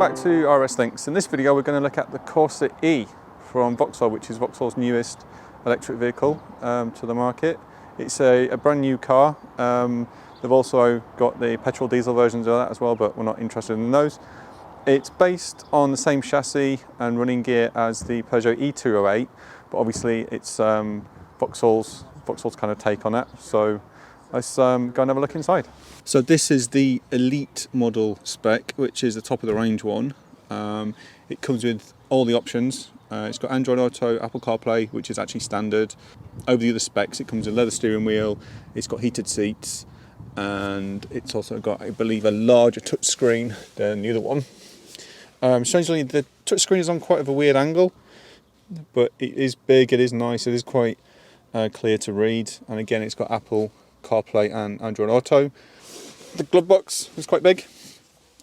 Welcome back to RS Links. In this video we're going to look at the Corsa-e from Vauxhall, which is Vauxhall's newest electric vehicle to the market. It's a brand new car. They've also got the petrol diesel versions of that as well, but we're not interested in those. It's based on the same chassis and running gear as the Peugeot E208, but obviously it's Vauxhall's kind of take on that. So let's go and have a look inside. So this is the Elite model spec, which is the top of the range one. It comes with all the options. It's got Android Auto, Apple CarPlay, which is actually standard. Over the other specs, it comes with leather steering wheel, it's got heated seats, and it's also got, I believe, a larger touchscreen than the other one. Strangely, the touchscreen is on quite of a weird angle, but it is big, it is nice, it is quite clear to read, and again it's got Apple CarPlay and Android Auto. The glove box is quite big.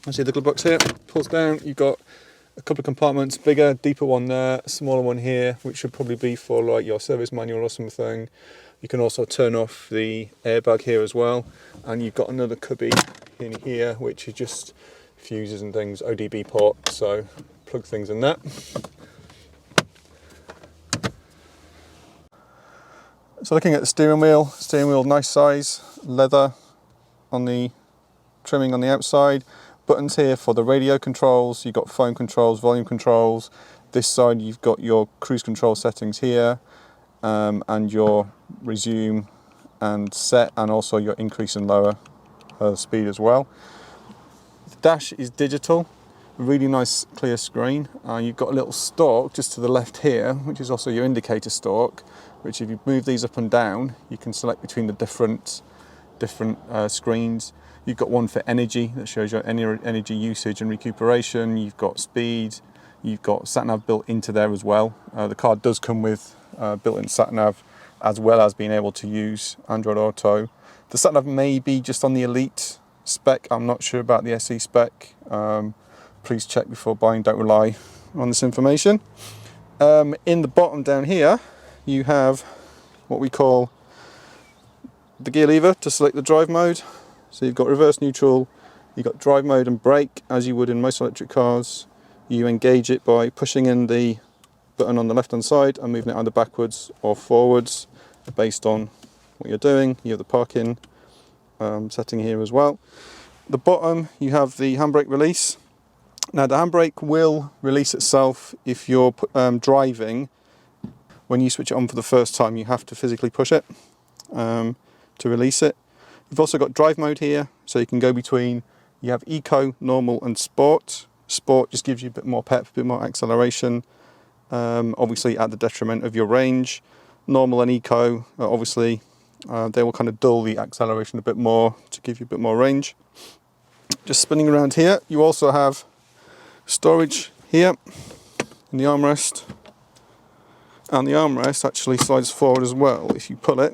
I see the glove box here, pulls down, you've got a couple of compartments, bigger, deeper one there, a smaller one here, which should probably be for like your service manual or something. You can also turn off the airbag here as well, and you've got another cubby in here, which is just fuses and things, ODB port, so plug things in that. So looking at the steering wheel nice size, leather on the trimming on the outside, buttons here for the radio controls, you've got phone controls, volume controls. This side you've got your cruise control settings here, and your resume and set, and also your increase and lower speed as well. The dash is digital, really nice clear screen. You've got a little stalk just to the left here, which is also your indicator stalk, which if you move these up and down, you can select between the different screens. You've got one for energy that shows your energy usage and recuperation. You've got speed. You've got sat-nav built into there as well. The car does come with built-in sat-nav, as well as being able to use Android Auto. The sat-nav may be just on the Elite spec. I'm not sure about the SE spec. Please check before buying. Don't rely on this information. In the bottom down here, you have what we call the gear lever to select the drive mode. So you've got reverse, neutral, you've got drive mode and brake, as you would in most electric cars. You engage it by pushing in the button on the left hand side and moving it either backwards or forwards based on what you're doing. You have the parking setting here as well. The bottom, you have the handbrake release. Now the handbrake will release itself if you're driving. When you switch it on for the first time, you have to physically push it to release it. You've also got drive mode here, so you can go between, you have eco, normal and sport. Sport just gives you a bit more pep, a bit more acceleration, obviously at the detriment of your range. Normal and eco, obviously, they will kind of dull the acceleration a bit more to give you a bit more range. Just spinning around here, you also have storage here in the armrest. And the armrest actually slides forward as well if you pull it.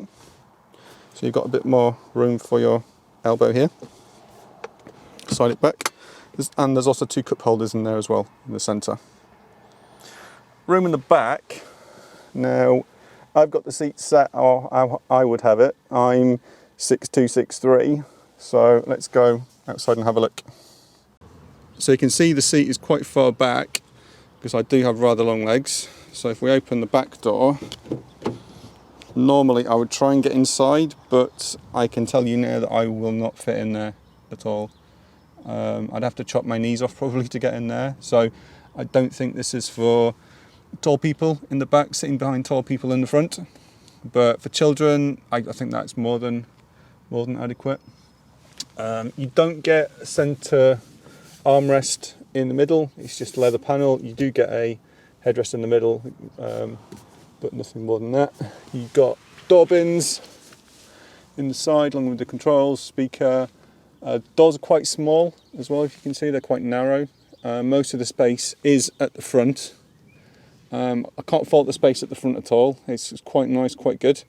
So you've got a bit more room for your elbow here. Slide it back. And there's also two cup holders in there as well in the centre. Room in the back. Now, I've got the seat set, or I would have it. I'm 6'2", 6'3", so let's go outside and have a look. So you can see the seat is quite far back because I do have rather long legs. So if we open the back door, normally I would try and get inside, but I can tell you now that I will not fit in there at all. I'd have to chop my knees off probably to get in there. So I don't think this is for tall people in the back, sitting behind tall people in the front. But for children, I think that's more than adequate. You don't get a centre armrest in the middle. It's just a leather panel. You do get a headrest in the middle, but nothing more than that. You've got door bins in the side along with the controls, speaker. Doors are quite small as well, if you can see, they're quite narrow. Most of the space is at the front. I can't fault the space at the front at all. It's quite nice, quite good.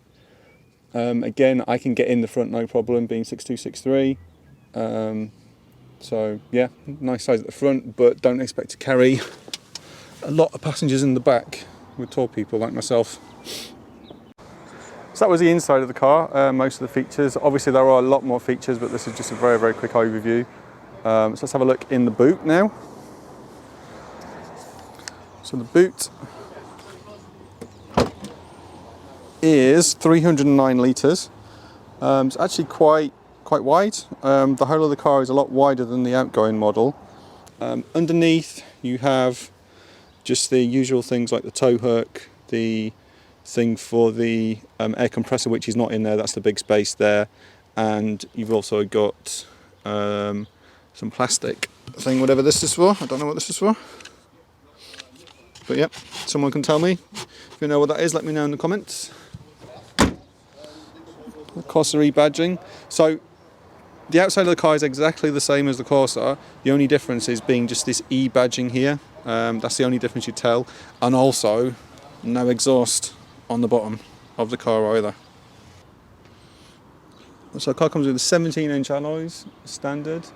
Again, I can get in the front no problem, being 6'2", 6'3". So yeah, nice size at the front, but don't expect to carry a lot of passengers in the back with tall people like myself. So that was the inside of the car, most of the features. Obviously there are a lot more features, but this is just a very, very quick overview. So let's have a look in the boot now. So the boot is 309 litres. It's actually quite wide. The whole of the car is a lot wider than the outgoing model. Underneath you have just the usual things like the tow hook, the thing for the air compressor, which is not in there, that's the big space there, and you've also got some plastic thing, whatever this is for. I don't know what this is for, but yeah, someone can tell me. If you know what that is, let me know in the comments. The Corsa-e badging. So the outside of the car is exactly the same as the Corsa. The only difference is being just this E badging here. That's the only difference you tell, and also no exhaust on the bottom of the car either. So the car comes with 17-inch alloys, standard.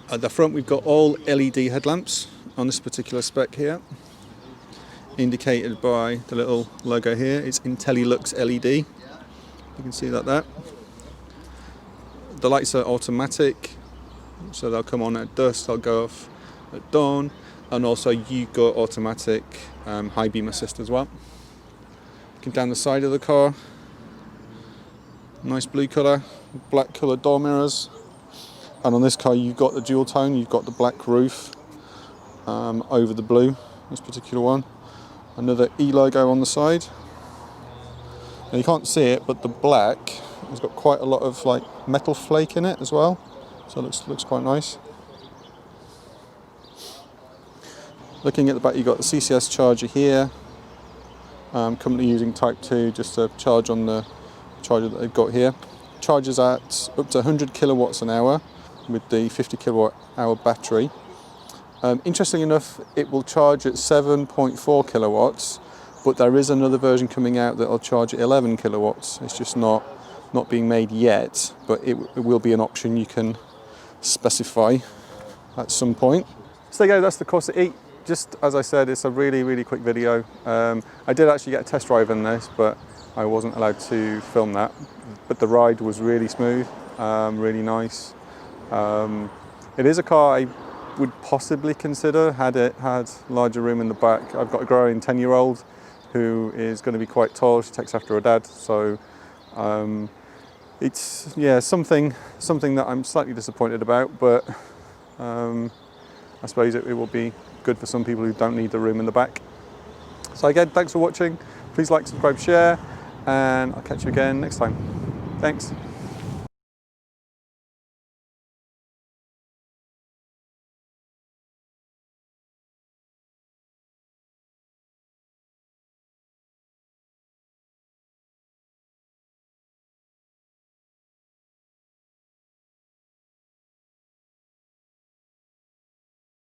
At the front we've got all LED headlamps on this particular spec here, indicated by the little logo here. It's IntelliLux LED. You can see that there. The lights are automatic, so they'll come on at dusk, they'll go off at dawn, and also you've got automatic high beam assist as well. Looking down the side of the car, nice blue colour, black colour door mirrors, and on this car you've got the dual tone, you've got the black roof over the blue, this particular one. Another E logo on the side. Now you can't see it, but the black has got quite a lot of like metal flake in it as well, so it looks quite nice. Looking at the back, you've got the CCS Charger here. Currently using Type 2 just to charge on the charger that they've got here. Charges at up to 100 kilowatts an hour with the 50 kilowatt hour battery. Interestingly enough, it will charge at 7.4 kilowatts, but there is another version coming out that will charge at 11 kilowatts. It's just not being made yet, but it will be an option you can specify at some point. So there you go, that's the Corsa-e. Just as I said, it's a really quick video. I did actually get a test drive in this, but I wasn't allowed to film that. But the ride was really smooth, really nice. It is a car I would possibly consider had it had larger room in the back. I've got a growing 10-year-old who is going to be quite tall. She takes after her dad, so it's something that I'm slightly disappointed about, but I suppose it will be good for some people who don't need the room in the back. So again, thanks for watching. Please like, subscribe, share, and I'll catch you again next time. Thanks.